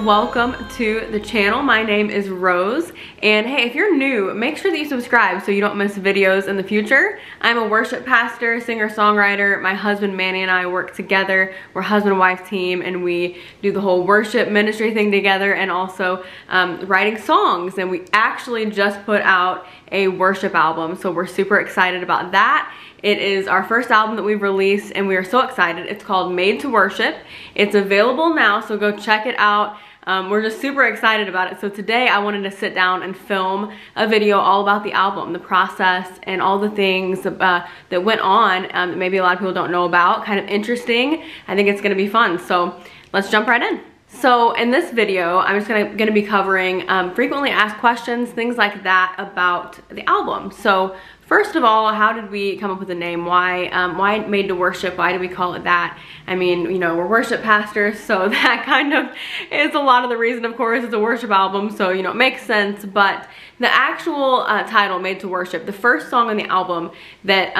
welcome to the channel. My name is Rose, and hey, if you're new, make sure that you subscribe so you don't miss videos in the future. I'm a worship pastor, singer-songwriter. My husband Manny and I work together. We're a husband-wife team, and we do the whole worship ministry thing together, and also writing songs. And we actually just put out a worship album, so we're super excited about that. It is our first album that we've released, and we are so excited. It's called Made to Worship. It's available now, so go check it out. We're just super excited about it. So today I wanted to sit down and film a video all about the album, the process, and all the things that went on that maybe a lot of people don't know about. Kind of interesting. I think it's gonna be fun. So let's jump right in. So in this video, I'm just gonna be covering frequently asked questions, things like that about the album. So first of all, how did we come up with the name? Why Made to Worship? Why do we call it that? I mean, you know, we're worship pastors, so that kind of is a lot of the reason. Of course, it's a worship album, so, you know, it makes sense. But the actual title, Made to Worship, the first song on the album that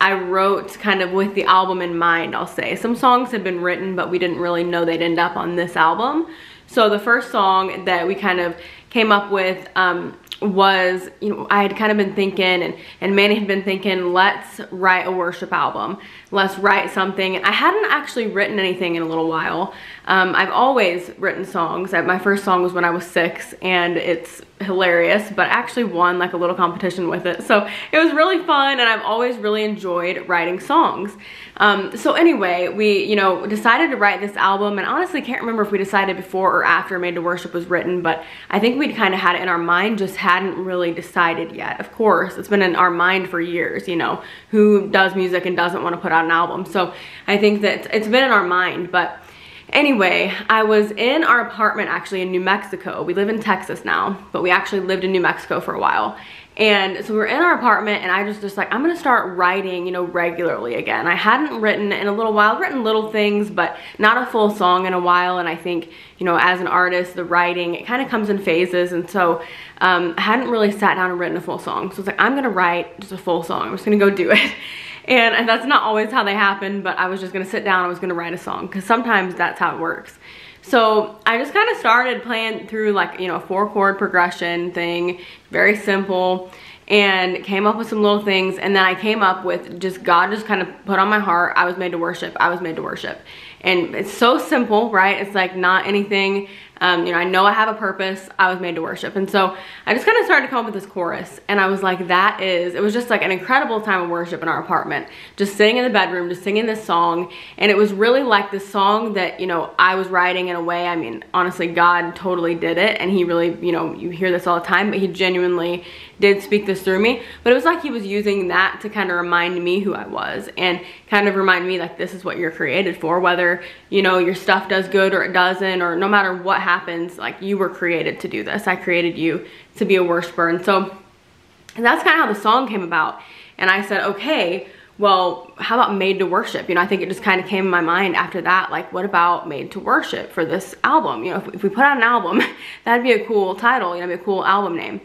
I wrote kind of with the album in mind, I'll say. Some songs had been written, but we didn't really know they'd end up on this album. So the first song that we kind of came up with was, you know, I had kind of been thinking, and Manny had been thinking, let's write a worship album. Let's write something. And I hadn't actually written anything in a little while. I've always written songs. My first song was when I was 6, and it's hilarious, but I actually won like a little competition with it. So it was really fun, and I've always really enjoyed writing songs. So anyway, we, you know, decided to write this album, and honestly can't remember if we decided before or after Made to Worship was written, but I think we'd kind of had it in our mind, just hadn't really decided yet. Of course, it's been in our mind for years, you know, who does music and doesn't want to put out an album. So I think that it's been in our mind. But anyway, I was in our apartment actually in New Mexico. We live in Texas now, but we actually lived in New Mexico for a while. And so we were in our apartment, and I was just like, I'm gonna start writing, you know, regularly again. I hadn't written in a little while. I've written little things, but not a full song in a while. And I think, you know, as an artist, the writing, it kind of comes in phases. And so I hadn't really sat down and written a full song. So I was like, I'm gonna write just a full song. I'm just gonna go do it. And that's not always how they happen, but I was just gonna sit down, I was gonna write a song, because sometimes that's how it works. So I just kind of started playing through, like, you know, a 4-chord progression thing, very simple, and came up with some little things. And then I came up with just, God just kind of put on my heart, I was made to worship, I was made to worship. And it's so simple, right? It's like not anything, you know, I know I have a purpose, I was made to worship. And so I just kind of started to come up with this chorus, and I was like, it was just like an incredible time of worship in our apartment, just sitting in the bedroom, just singing this song. And it was really like this song that, you know, I was writing in a way, I mean, honestly, God totally did it. And he really, you know, you hear this all the time, but he genuinely did speak this through me. But it was like he was using that to kind of remind me who I was, and kind of remind me, like, this is what you're created for. Whether, you know, your stuff does good or it doesn't, or no matter what happens, like, you were created to do this. I created you to be a worshiper. And so that's kind of how the song came about. And I said, okay, well, how about Made to Worship? You know, I think it just kind of came in my mind after that, like, what about Made to Worship for this album? You know, if we put out an album, that'd be a cool title, you know, be a cool album name.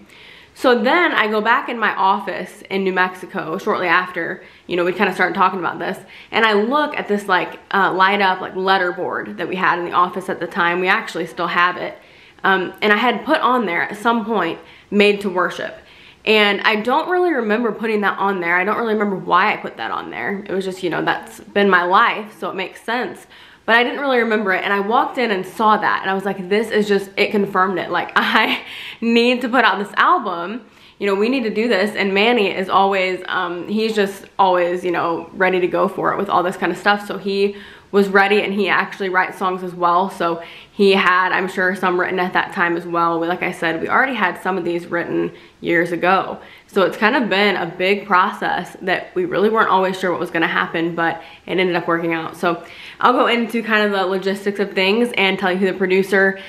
So then I go back in my office in New Mexico shortly after, you know, we kind of started talking about this, and I look at this like light up like letter board that we had in the office at the time. We actually still have it. And I had put on there at some point, Made to Worship. And I don't really remember putting that on there. I don't really remember why I put that on there. It was just, you know, that's been my life, so it makes sense. But I didn't really remember it, and I walked in and saw that, and I was like, this is just, it confirmed it. Like, I need to put out this album. You know, we need to do this. And Manny is always, he's just always, you know, ready to go for it with all this kind of stuff. So he was ready, and he actually writes songs as well. So he had, I'm sure, some written at that time as well. Like I said, we already had some of these written years ago. So it's kind of been a big process that we really weren't always sure what was gonna happen, but it ended up working out. So I'll go into kind of the logistics of things and tell you who the producer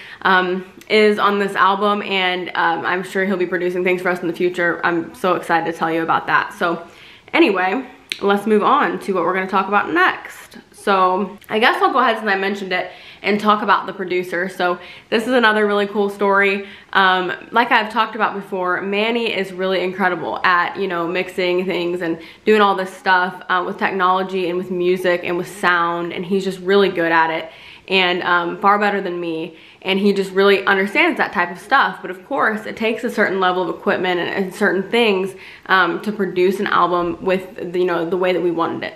is on this album, and I'm sure he'll be producing things for us in the future. I'm so excited to tell you about that. So anyway, let's move on to what we're gonna talk about next. So I guess I'll go ahead, since I mentioned it, and talk about the producer. So this is another really cool story. Like I've talked about before, Manny is really incredible at, you know, mixing things and doing all this stuff with technology and with music and with sound, and he's just really good at it. and far better than me. And he just really understands that type of stuff. But of course, it takes a certain level of equipment and certain things to produce an album with, you know, the way that we wanted it.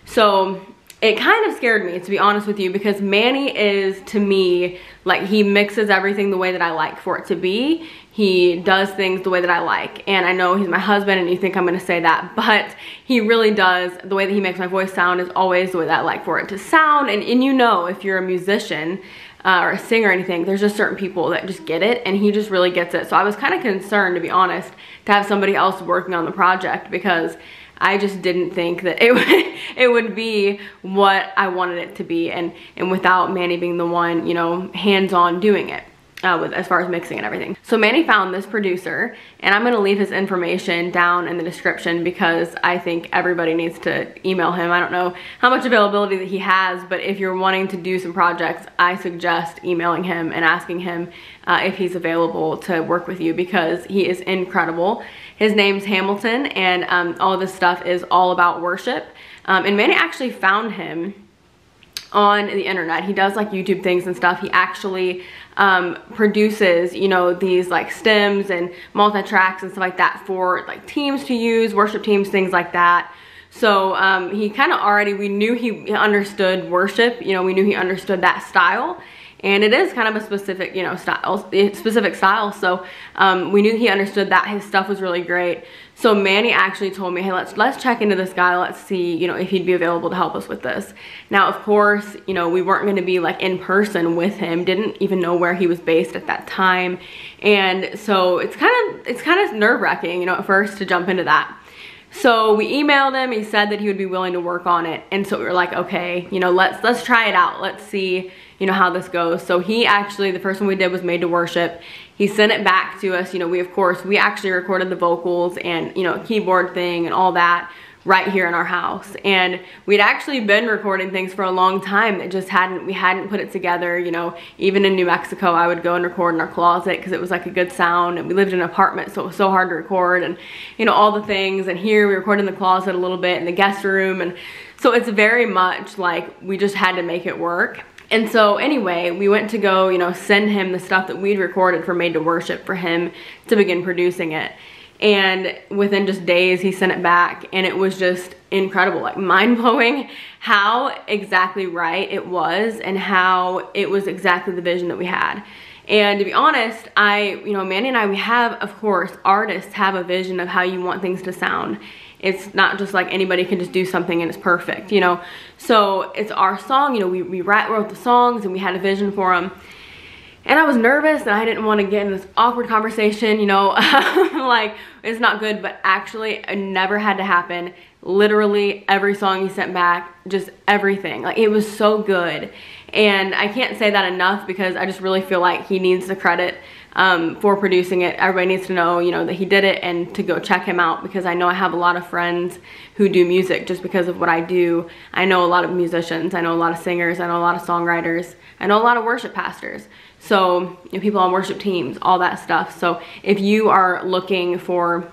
So it kind of scared me, to be honest with you, because Manny is, to me, like, he mixes everything the way that I like for it to be. He does things the way that I like. And I know he's my husband and you think I'm gonna say that, but he really does. The way that he makes my voice sound is always the way that I like for it to sound. And you know, if you're a musician or a singer or anything, there's just certain people that just get it, and he just really gets it. So I was kind of concerned, to be honest, to have somebody else working on the project, because I just didn't think that it would be what I wanted it to be, and without Manny being the one, you know, hands-on doing it. As far as mixing and everything. So Manny found this producer, and I'm gonna leave his information down in the description because I think everybody needs to email him. I don't know how much availability that he has, but if you're wanting to do some projects, I suggest emailing him and asking him if he's available to work with you, because he is incredible. His name's Hamilton, and all of this stuff is all about worship. And Manny actually found him on the internet. He does like YouTube things and stuff. He actually produces, you know, these like stems and multi-tracks and stuff like that for like teams to use, worship teams, things like that. So he kind of already, we knew he understood worship, you know, we knew he understood that style. And it is kind of a specific, you know, specific style. So we knew he understood that. His stuff was really great. So Manny actually told me, hey, let's check into this guy. Let's see, you know, if he'd be available to help us with this. Now, of course, you know, we weren't going to be like in person with him. Didn't even know where he was based at that time. And so it's kind of nerve-wracking, you know, at first to jump into that. So we emailed him. He said that he would be willing to work on it. And so we were like, okay, you know, let's try it out. Let's see, you know, how this goes. So he actually, the first one we did was Made to Worship. He sent it back to us. You know, we actually recorded the vocals and, you know, keyboard thing and all that right here in our house. And we'd actually been recording things for a long time that just we hadn't put it together. You know, even in New Mexico, I would go and record in our closet because it was like a good sound, and we lived in an apartment, so it was so hard to record, and, you know, all the things. And here we record in the closet a little bit in the guest room, and so it's very much like we just had to make it work. And so anyway, we went to go, you know, send him the stuff that we'd recorded for Made to Worship for him to begin producing it. And within just days, he sent it back, and it was just incredible, like mind-blowing how exactly right it was and how it was exactly the vision that we had. And to be honest, you know, Manny and I, we have, of course, artists have a vision of how you want things to sound. It's not just like anybody can just do something and it's perfect, you know. So it's our song, you know, we wrote the songs and we had a vision for them. And I was nervous and I didn't want to get in this awkward conversation, you know, like it's not good, but actually it never had to happen. Literally every song he sent back, just everything. Like it was so good. And I can't say that enough because I just really feel like he needs the credit for producing it. Everybody needs to know, you know, that he did it and to go check him out, because I know I have a lot of friends who do music just because of what I do. I know a lot of musicians, I know a lot of singers, I know a lot of songwriters, I know a lot of worship pastors. So, you know, people on worship teams, all that stuff. So if you are looking for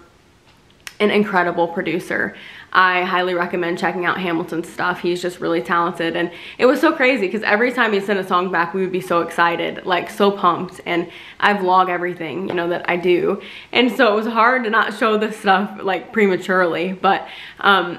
an incredible producer, I highly recommend checking out Hamilton's stuff. He's just really talented. And it was so crazy because every time he sent a song back, we would be so excited, like so pumped. And I vlog everything, you know, that I do. And so it was hard to not show this stuff like prematurely. But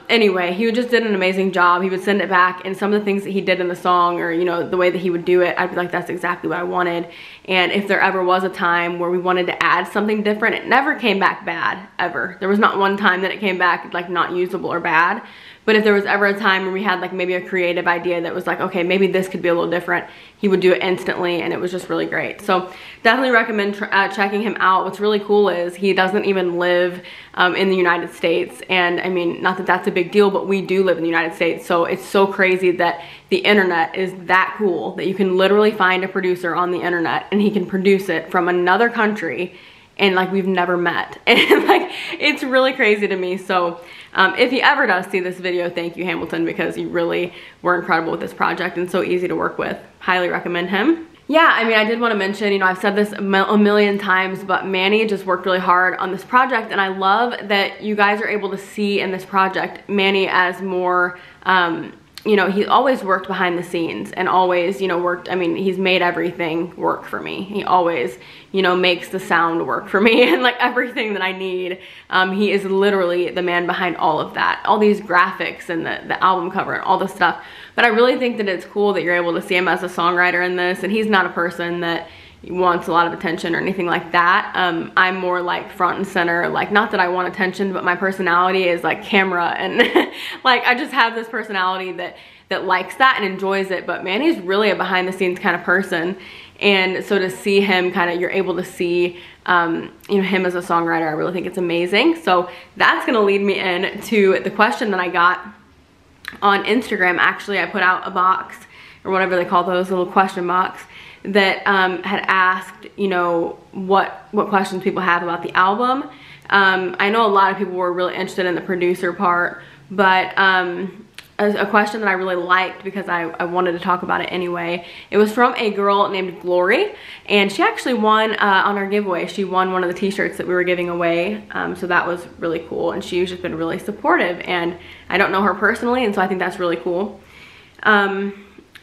anyway, he just did an amazing job. He would send it back, and some of the things that he did in the song, or, you know, the way that he would do it, I'd be like, that's exactly what I wanted. And if there ever was a time where we wanted to add something different, it never came back bad, ever. There was not one time that it came back like not usable or bad. But if there was ever a time where we had like maybe a creative idea that was like, okay, maybe this could be a little different, he would do it instantly, and it was just really great. So definitely recommend checking him out. What's really cool is he doesn't even live in the United States. And I mean, not that that's a big deal, but we do live in the United States. So it's so crazy that the internet is that cool that you can literally find a producer on the internet and he can produce it from another country, and like we've never met. And like it's really crazy to me. So if he ever does see this video, thank you, Hamilton, because you really were incredible with this project and so easy to work with. Highly recommend him. Yeah, I mean, I did want to mention, you know, I've said this a million times, but Manny just worked really hard on this project, and I love that you guys are able to see in this project Manny as more you know, he always worked behind the scenes and always, you know, worked, I mean, he's made everything work for me. He always, you know, makes the sound work for me and like everything that I need. He is literally the man behind all of that, all these graphics and the album cover and all this stuff. But I really think that it's cool that you're able to see him as a songwriter in this, and he's not a person that wants a lot of attention or anything like that. I'm more like front and center, like not that I want attention, but my personality is like camera, and like I just have this personality that likes that and enjoys it. But Manny's really a behind the scenes kind of person, and so to see him kind of, you're able to see you know, him as a songwriter, I really think it's amazing. So that's gonna lead me into the question that I got on Instagram. Actually, I put out a box, or whatever they call those, little question box, that had asked, you know, what questions people have about the album. I know a lot of people were really interested in the producer part, but a question that I really liked, because I wanted to talk about it anyway. It was from a girl named Glory, and she actually won on our giveaway. She won one of the t-shirts that we were giving away, so that was really cool, and she's just been really supportive, and I don't know her personally, and so I think that's really cool.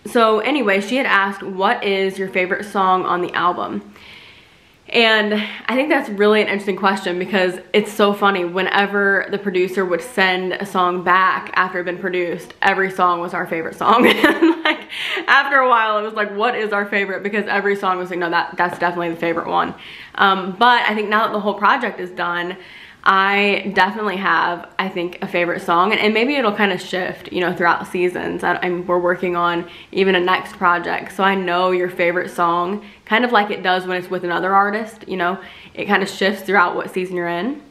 So anyway, she had asked, what is your favorite song on the album? And I think that's really an interesting question, because it's so funny. Whenever the producer would send a song back after it had been produced, every song was our favorite song. And like after a while, it was like, what is our favorite? Because every song was like, no, that's definitely the favorite one. But I think now that the whole project is done, I definitely have, I think, a favorite song, and maybe it'll kind of shift, you know, throughout seasons. We're working on even a next project, so I know your favorite song, kind of like it does when it's with another artist, you know, it kind of shifts throughout what season you're in.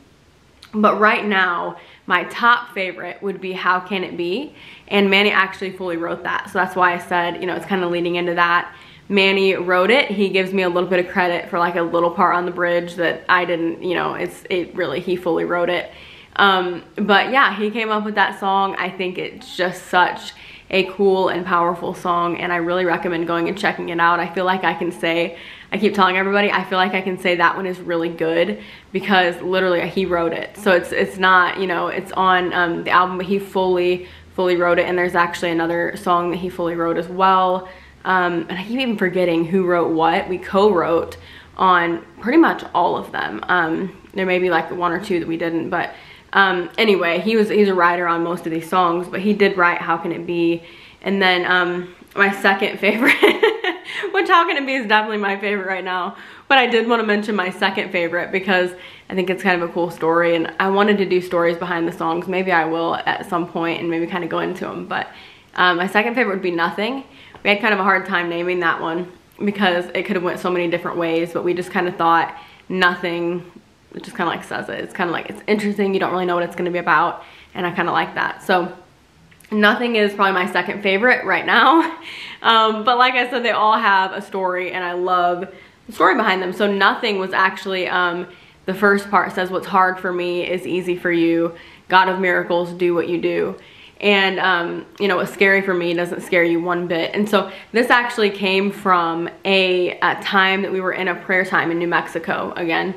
But right now, my top favorite would be How Can It Be, and Manny actually fully wrote that, so that's why I said, you know, it's kind of leading into that. Manny wrote it. He gives me a little bit of credit for like a little part on the bridge that I didn't, you know, he fully wrote it. But yeah, he came up with that song. I think it's just such a cool and powerful song, and I really recommend going and checking it out. I feel like I can say, I keep telling everybody, I feel like I can say that one is really good, because literally he wrote it. So it's not, you know, it's on the album, but he fully wrote it, and there's actually another song that he fully wrote as well. And I keep even forgetting who wrote what. We co-wrote on pretty much all of them. There may be like one or two that we didn't, but anyway, he's a writer on most of these songs, but he did write How Can It Be. And then my second favorite, which How Can It Be is definitely my favorite right now, but I did want to mention my second favorite because I think it's kind of a cool story, and I wanted to do stories behind the songs. Maybe I will at some point and maybe kind of go into them, but my second favorite would be Nothing. We had kind of a hard time naming that one because it could have went so many different ways, but we just kind of thought Nothing, it just kind of like says it. It's kind of like, it's interesting, you don't really know what it's going to be about, and I kind of like that. So Nothing is probably my second favorite right now. But like I said, they all have a story, and I love the story behind them. So Nothing was actually, the first part says, what's hard for me is easy for you. God of miracles, do what you do. And you know, what's scary for me doesn't scare you one bit. And so this actually came from a time that we were in a prayer time in New Mexico again.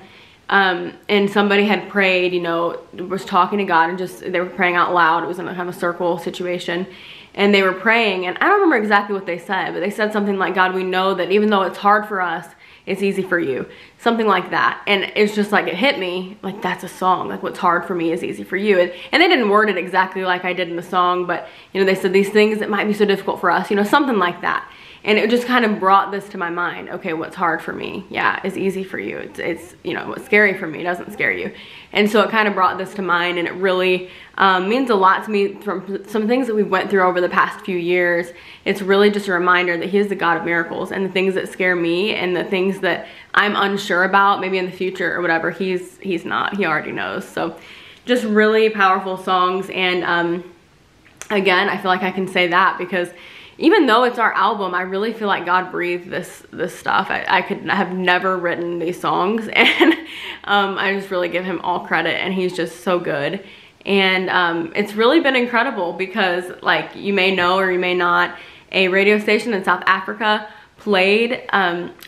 And somebody had prayed, you know, was talking to God, and just, they were praying out loud. It was in a kind of a circle situation, and they were praying, and I don't remember exactly what they said, but they said something like, God, we know that even though it's hard for us, it's easy for you. Something like that. And it's just like, it hit me, like, that's a song. Like, what's hard for me is easy for you. And they didn't word it exactly like I did in the song, but, you know, they said these things that might be so difficult for us, you know, something like that. And it just kind of brought this to my mind. Okay, what's hard for me, yeah, is easy for you. It's you know, what's scary for me doesn't scare you. And so it kind of brought this to mind, and it really means a lot to me from some things that we went through over the past few years. It's really just a reminder that he is the God of miracles, and the things that scare me and the things that I'm unsure about maybe in the future or whatever, he's not. He already knows. So just really powerful songs. And again, I feel like I can say that because even though it's our album, I really feel like God breathed this stuff. I could have never written these songs, and I just really give him all credit, and he's just so good. And it's really been incredible because, like, you may know or you may not, a radio station in South Africa played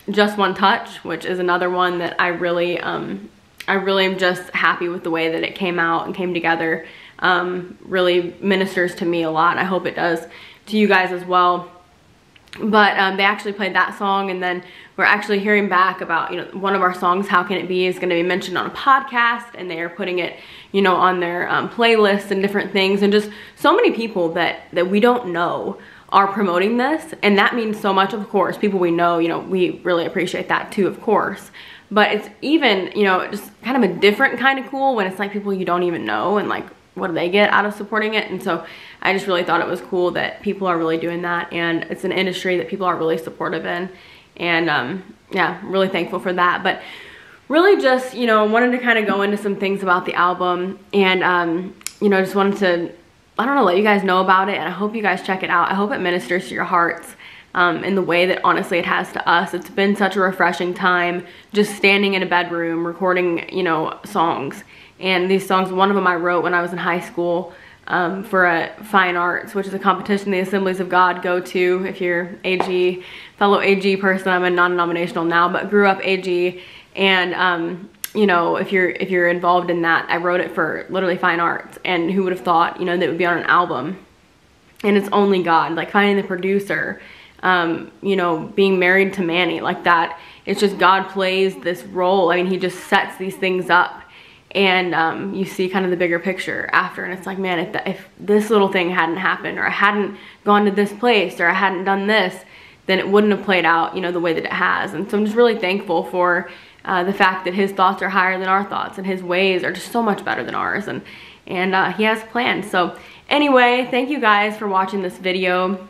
Just One Touch, which is another one that I really am just happy with the way that it came out and came together. really ministers to me a lot, and I hope it does to you guys as well. But they actually played that song, and then we're actually hearing back about, you know, one of our songs, How Can It Be, is going to be mentioned on a podcast, and they are putting it, you know, on their playlists and different things. And just so many people that we don't know are promoting this, and that means so much. Of course, people we know, you know, we really appreciate that too, of course. But it's even, you know, just kind of a different kind of cool when it's like people you don't even know, and like, what do they get out of supporting it? And so I just really thought it was cool that people are really doing that, and it's an industry that people are really supportive in. And yeah, really thankful for that. But really just, you know, wanted to kind of go into some things about the album, and you know, just wanted to, I don't know, let you guys know about it, and I hope you guys check it out. I hope it ministers to your hearts in the way that honestly it has to us. It's been such a refreshing time just standing in a bedroom recording, you know, songs. And these songs, one of them I wrote when I was in high school for a fine arts, which is a competition the Assemblies of God go to. If you're AG, fellow AG person, I'm a non-denominational now, but grew up AG. And you know, if you're involved in that, I wrote it for literally fine arts. And who would have thought, you know, that it would be on an album? And it's only God, like finding the producer, you know, being married to Manny, like that. It's just God plays this role. I mean, he just sets these things up. And you see kind of the bigger picture after, and it's like, man, if this little thing hadn't happened, or I hadn't gone to this place, or I hadn't done this, then it wouldn't have played out, you know, the way that it has. And so I'm just really thankful for the fact that his thoughts are higher than our thoughts, and his ways are just so much better than ours, and he has plans. So anyway, thank you guys for watching this video.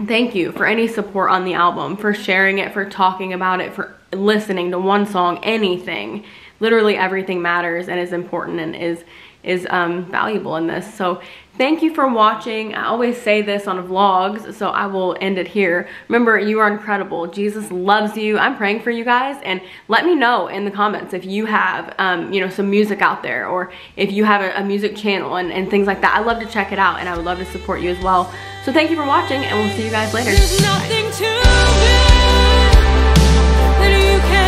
Thank you for any support on the album, for sharing it, for talking about it, for listening to one song, anything. Literally everything matters and is important and is valuable in this. So thank you for watching. I always say this on vlogs, so I will end it here. Remember, you are incredible. Jesus loves you. I'm praying for you guys, and let me know in the comments if you have you know, some music out there, or if you have a music channel and things like that. I love to check it out, and I would love to support you as well. So thank you for watching, and we'll see you guys later. There's nothing too good that you can